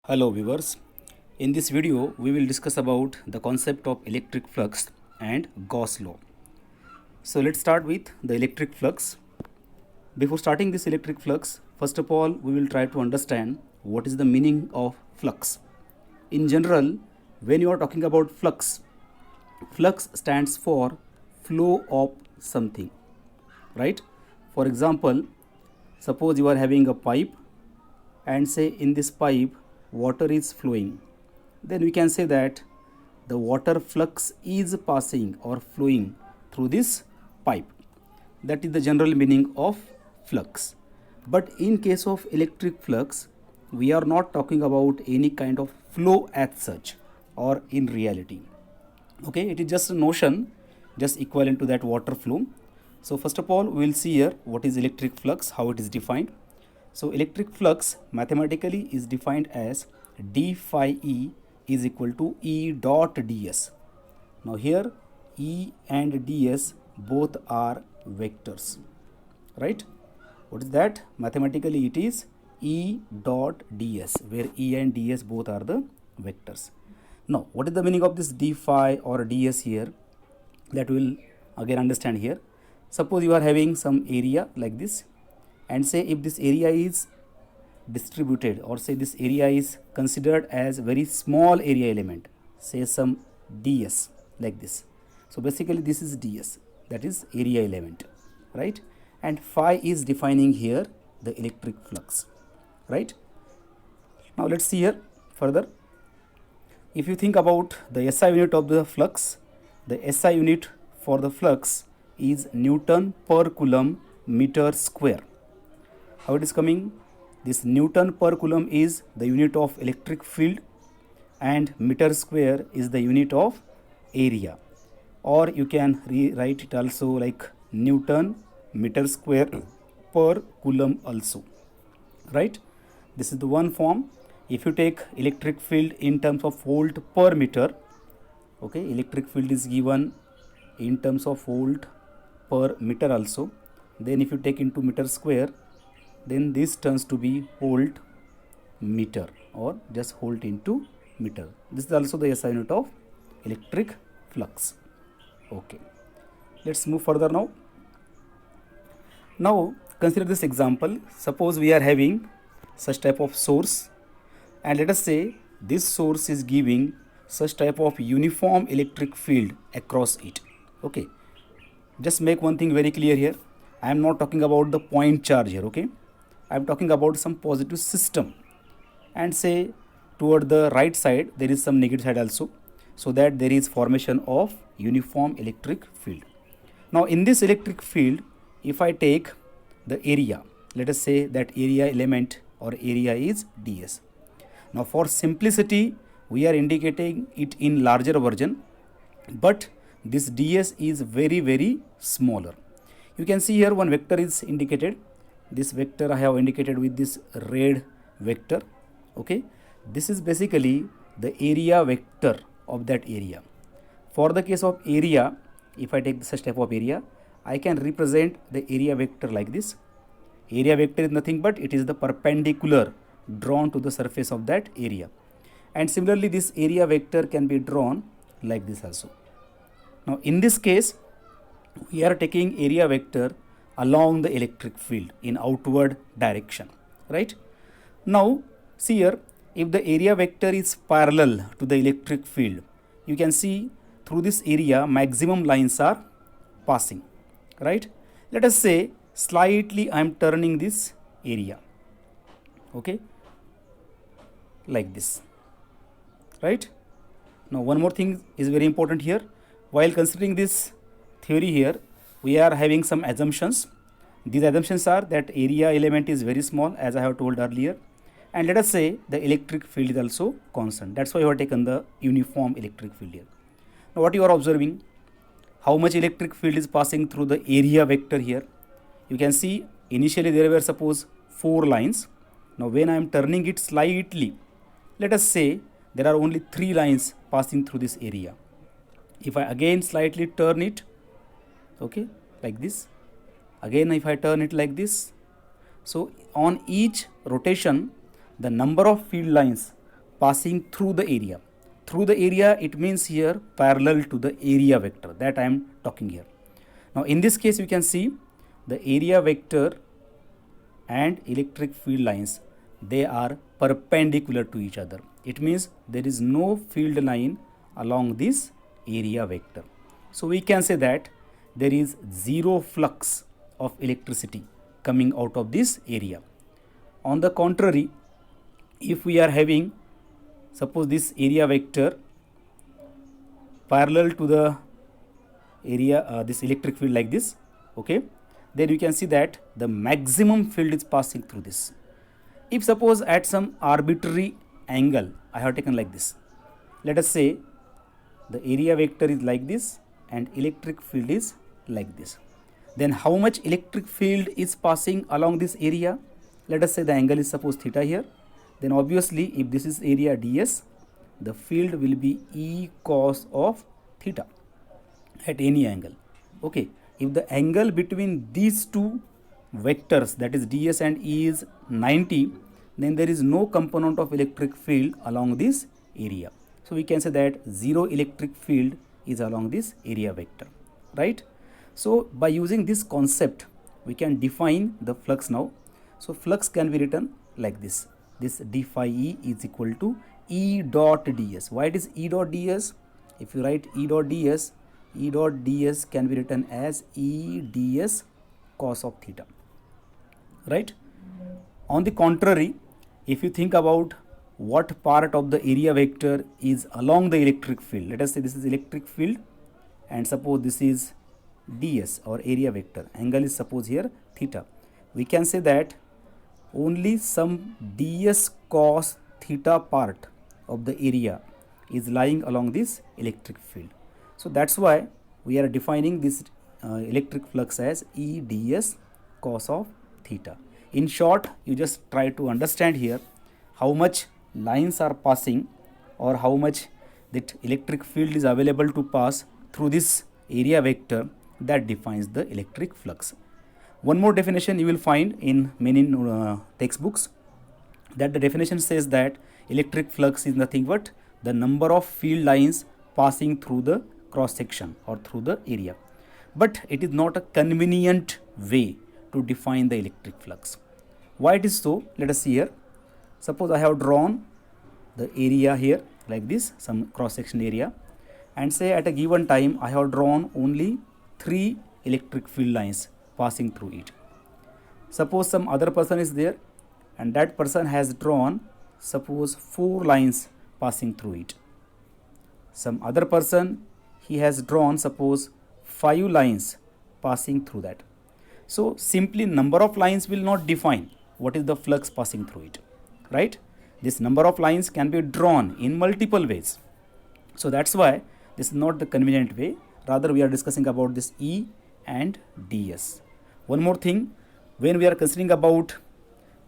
Hello viewers. In this video we will discuss about the concept of electric flux and Gauss law. So let's start with the electric flux. Before starting this electric flux, first of all we will try to understand what is the meaning of flux. In general, when you are talking about flux, flux stands for flow of something, right? For example, suppose you are having a pipe and say in this pipe water is flowing, then we can say that the water flux is passing or flowing through this pipe. That is the general meaning of flux. But in case of electric flux, we are not talking about any kind of flow as such or in reality. Okay, it is just a notion, just equivalent to that water flow. So first of all we will see here what is electric flux, how it is defined. So electric flux mathematically is defined as d phi e is equal to E dot ds. Now here E and ds both are vectors, right? What is that? Mathematically it is E dot ds, where E and ds both are the vectors. Now what is the meaning of this d phi or ds here? That we will again understand here. Suppose you are having some area like this, and say if this area is distributed, or say this area is considered as very small area element, say some ds like this. So basically this is ds, that is area element, right? And phi is defining here the electric flux, right? Now let's see here further. If you think about the SI unit of the flux, the SI unit for the flux is Newton per Coulomb meter square. How it is coming? This Newton per Coulomb is the unit of electric field and meter square is the unit of area. Or you can rewrite it also like Newton meter square per Coulomb also, right? This is the one form. If you take electric field in terms of volt per meter, okay, electric field is given in terms of volt per meter also. Then if you take into meter square, then this turns to be volt meter, or just volt into meter. This is also the SI unit of electric flux. Okay, let's move further now. Now consider this example. Suppose we are having such type of source, and let us say this source is giving such type of uniform electric field across it. Okay, just make one thing very clear here. I am not talking about the point charge here, okay? I am talking about some positive system, and say toward the right side there is some negative side also, so that there is formation of uniform electric field. Now in this electric field, if I take the area, let us say that area element or area is ds. Now for simplicity we are indicating it in larger version, but this ds is very smaller. You can see here one vector is indicated. This vector I have indicated with this red vector, okay? This is basically the area vector of that area. For the case of area, if I take such type of area, I can represent the area vector like this. Area vector is nothing but it is the perpendicular drawn to the surface of that area. And similarly this area vector can be drawn like this also. Now in this case we are taking area vector along the electric field in outward direction, right? Now see here, if the area vector is parallel to the electric field, you can see through this area maximum lines are passing, right? Let us say slightly I am turning this area, okay, like this, right? Now one more thing is very important here. While considering this theory here, we are having some assumptions. These assumptions are that area element is very small, as I have told earlier, and let us say the electric field is also constant. That's why you have taken the uniform electric field here. Now what you are observing, how much electric field is passing through the area vector here. You can see initially there were suppose 4 lines. Now when I am turning it slightly, let us say there are only 3 lines passing through this area. If I again slightly turn it, okay, like this, again if I turn it like this, so on each rotation the number of field lines passing through the area. Through the area, it means here parallel to the area vector that I am talking here. Now in this case, you can see the area vector and electric field lines, they are perpendicular to each other. It means there is no field line along this area vector. So we can say that there is zero flux of electricity coming out of this area. On the contrary, if we are having, suppose this area vector parallel to the area, this electric field like this, okay, then you can see that the maximum field is passing through this. If suppose at some arbitrary angle I have taken like this, let us say the area vector is like this and electric field is like this, then how much electric field is passing along this area? Let us say the angle is suppose theta here, then obviously if this is area ds, the field will be E cos of theta at any angle. Okay, if the angle between these two vectors, that is ds and E, is 90, then there is no component of electric field along this area. So we can say that zero electric field is along this area vector, right? So by using this concept, we can define the flux now. So flux can be written like this. This d phi E is equal to E dot ds. Why it is E dot ds? If you write E dot ds can be written as E ds cos of theta, right? On the contrary, if you think about what part of the area vector is along the electric field, let us say this is electric field and suppose this is ds or area vector, angle is suppose here theta, we can say that only some ds cos theta part of the area is lying along this electric field. So that's why we are defining this electric flux as E ds cos of theta. In short, you just try to understand here how much lines are passing or how much that electric field is available to pass through this area vector, that defines the electric flux. One more definition you will find in many textbooks, that the definition says that electric flux is nothing but the number of field lines passing through the cross section or through the area. But it is not a convenient way to define the electric flux. Why it is so? Let us see here. Suppose I have drawn the area here like this, some cross section area, and say at a given time I have drawn only 3 electric field lines passing through it. Suppose some other person is there and that person has drawn suppose 4 lines passing through it. Some other person, he has drawn suppose 5 lines passing through that. So simply number of lines will not define what is the flux passing through it, right? This number of lines can be drawn in multiple ways. So that's why this is not the convenient way. Rather we are discussing about this E and ds. One more thing, when we are considering about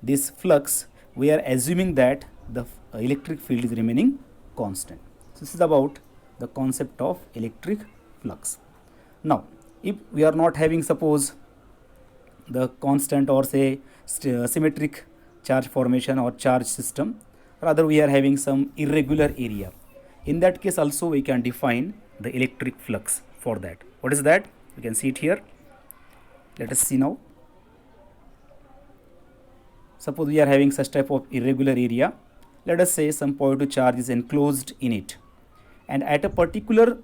this flux, we are assuming that the electric field is remaining constant. So this is about the concept of electric flux. Now if we are not having suppose the constant or say symmetric charge formation or charge system, rather we are having some irregular area, in that case also we can define the electric flux for that. What is that? We can see it here. Let us see now. Suppose we are having such type of irregular area. Let us say some positive charge is enclosed in it, and at a particular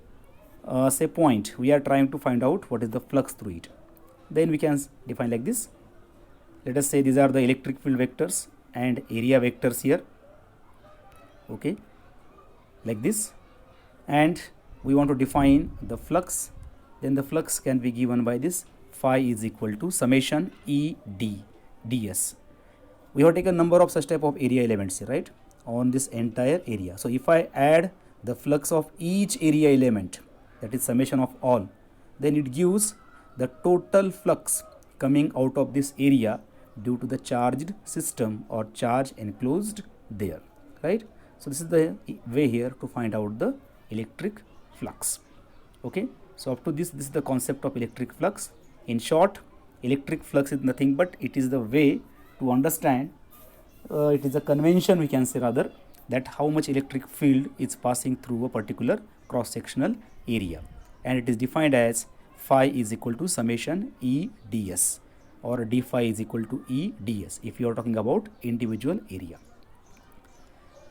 say point we are trying to find out what is the flux through it. Then we can define like this. Let us say these are the electric field vectors and area vectors here, okay, like this, and we want to define the flux. Then the flux can be given by this phi is equal to summation E d ds. We have taken number of such type of area elements here, right, on this entire area. So if I add the flux of each area element, that is summation of all, then it gives the total flux coming out of this area due to the charged system or charge enclosed there, right? So this is the way here to find out the electric flux. Okay, so up to this is the concept of electric flux. In short, electric flux is nothing but it is the way to understand, it is a convention we can say rather, that how much electric field is passing through a particular cross-sectional area, and it is defined as phi is equal to summation E ds, or d phi is equal to E ds if you are talking about individual area.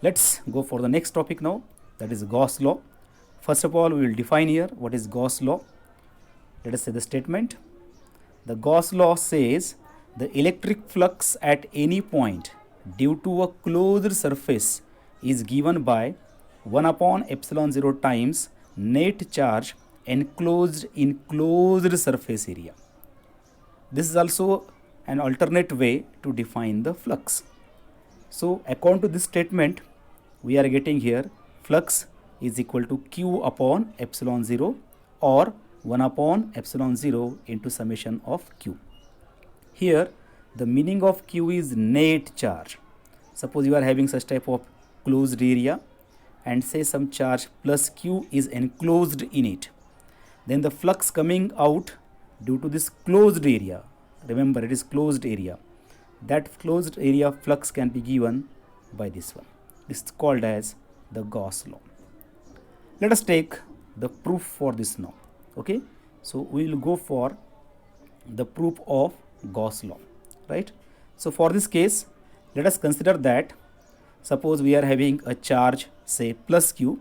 Let's go for the next topic now, that is Gauss law. First of all, we will define here what is Gauss law. Let us say the statement. The Gauss law says the electric flux at any point due to a closed surface is given by 1 upon epsilon 0 times net charge enclosed in closed surface area. This is also an alternate way to define the flux. So according to this statement, we are getting here flux is equal to Q upon epsilon 0, or 1 upon epsilon 0 into summation of Q. Here the meaning of Q is net charge. Suppose you are having such type of closed area and say some charge plus Q is enclosed in it, then the flux coming out due to this closed area, remember it is closed area, that closed area flux can be given by this one. This is called as the Gauss law. Let us take the proof for this now. Okay, so we will go for the proof of Gauss law, right? So for this case, let us consider that suppose we are having a charge say plus Q,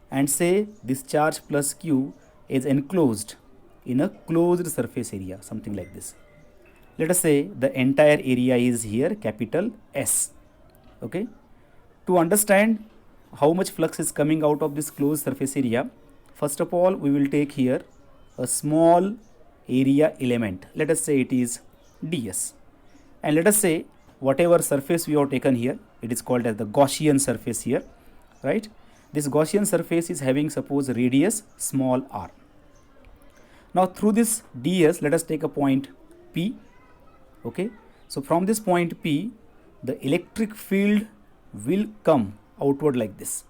and say this charge plus Q is enclosed in a closed surface area, something like this. Let us say the entire area is here capital S. Okay, to understand how much flux is coming out of this closed surface area, first of all we will take here a small area element. Let us say it is ds, and let us say whatever surface we have taken here, it is called as the Gaussian surface here, right? This Gaussian surface is having suppose radius small r. Now through this ds, let us take a point P. Okay, so from this point P, the electric field will come outward like this,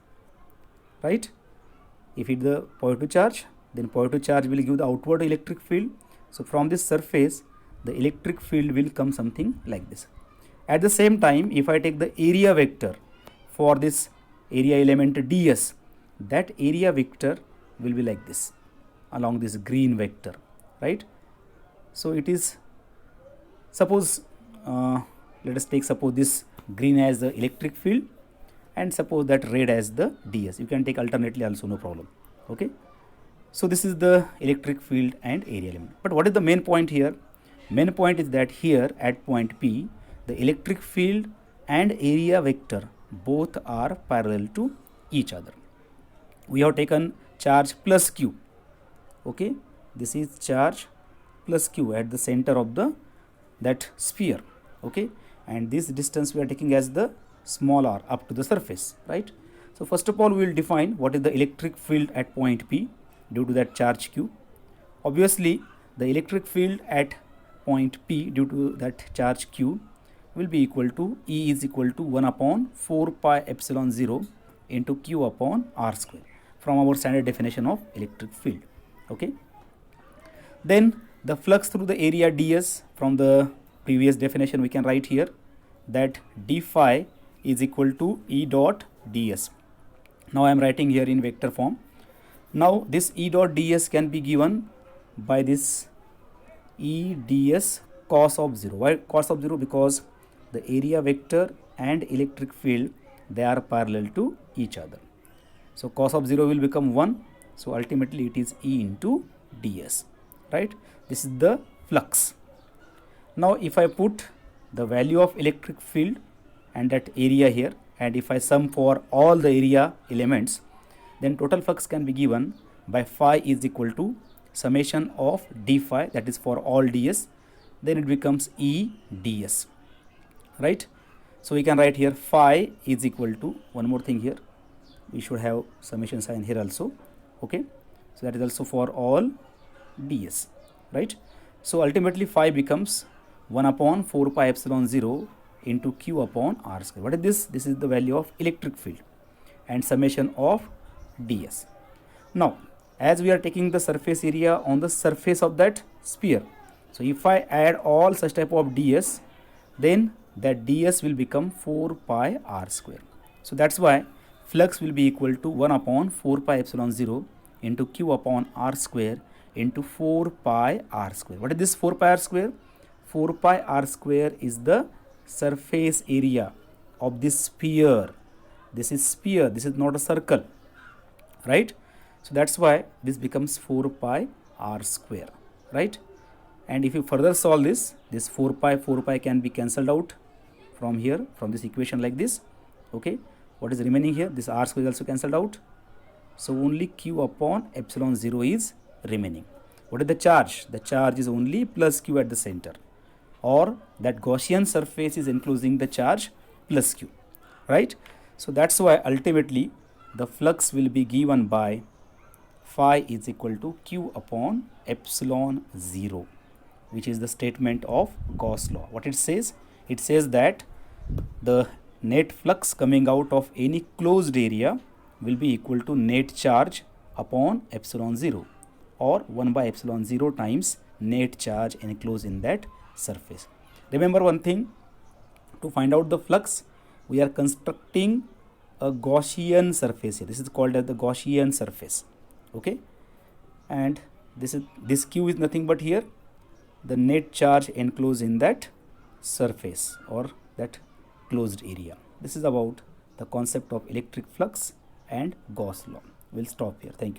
right? If it is the positive charge, then positive charge will give the outward electric field. So from this surface, the electric field will come something like this. At the same time, if I take the area vector for this area element ds, that area vector will be like this along this green vector, right? So it is, suppose let us take suppose this green as the electric field and suppose that red as the ds. You can take alternately also, no problem. Okay, so this is the electric field and area element. But what is the main point here? Main point is that here at point P, the electric field and area vector both are parallel to each other. We have taken charge plus Q. Okay, this is charge plus Q at the center of the that sphere. Okay, and this distance we are taking as the small r up to the surface, right? So first of all we will define what is the electric field at point P due to that charge Q. Obviously the electric field at point P due to that charge Q will be equal to E is equal to 1 upon 4 pi epsilon 0 into Q upon R square from our standard definition of electric field. Okay, then the flux through the area ds, from the previous definition we can write here that d phi is equal to E dot ds. Now I am writing here in vector form. Now this E dot ds can be given by this E ds cos of 0. Why cos of 0? Because the area vector and electric field, they are parallel to each other. So cos of 0 will become 1. So ultimately it is E into ds, right? This is the flux. Now if I put the value of electric field and that area here, and if I sum for all the area elements, then total flux can be given by phi is equal to summation of d phi, that is for all ds, then it becomes E ds, right? So we can write here phi is equal to, one more thing here, we should have summation sign here also. Okay, so that is also for all ds, right? So ultimately phi becomes 1 upon 4 pi epsilon 0 into Q upon R square. What is this? This is the value of electric field and summation of ds. Now as we are taking the surface area on the surface of that sphere, so if I add all such type of ds, then that ds will become 4 pi R square. So that's why flux will be equal to 1 upon 4 pi epsilon 0 into q upon r square into 4 pi r square. What is this 4 pi r square? 4 pi r square is the surface area of this sphere. This is sphere, this is not a circle, right? So that's why this becomes 4 pi r square, right? And if you further solve this, this 4 pi can be cancelled out from here, from this equation like this. Okay, what is remaining here? This r square is also cancelled out. So only q upon epsilon 0 is remaining. What is the charge? The charge is only plus q at the center, or that Gaussian surface is enclosing the charge plus q, right? So that's why ultimately the flux will be given by phi is equal to q upon epsilon 0, which is the statement of Gauss law. What it says? It says that the net flux coming out of any closed area will be equal to net charge upon epsilon 0, or 1 by epsilon 0 times net charge enclosed in that surface. Remember one thing, to find out the flux, we are constructing a Gaussian surface here. This is called as the Gaussian surface. Okay, and this q is nothing but here the net charge enclosed in that surface or that closed area. This is about the concept of electric flux and Gauss law. We'll stop here. Thank you.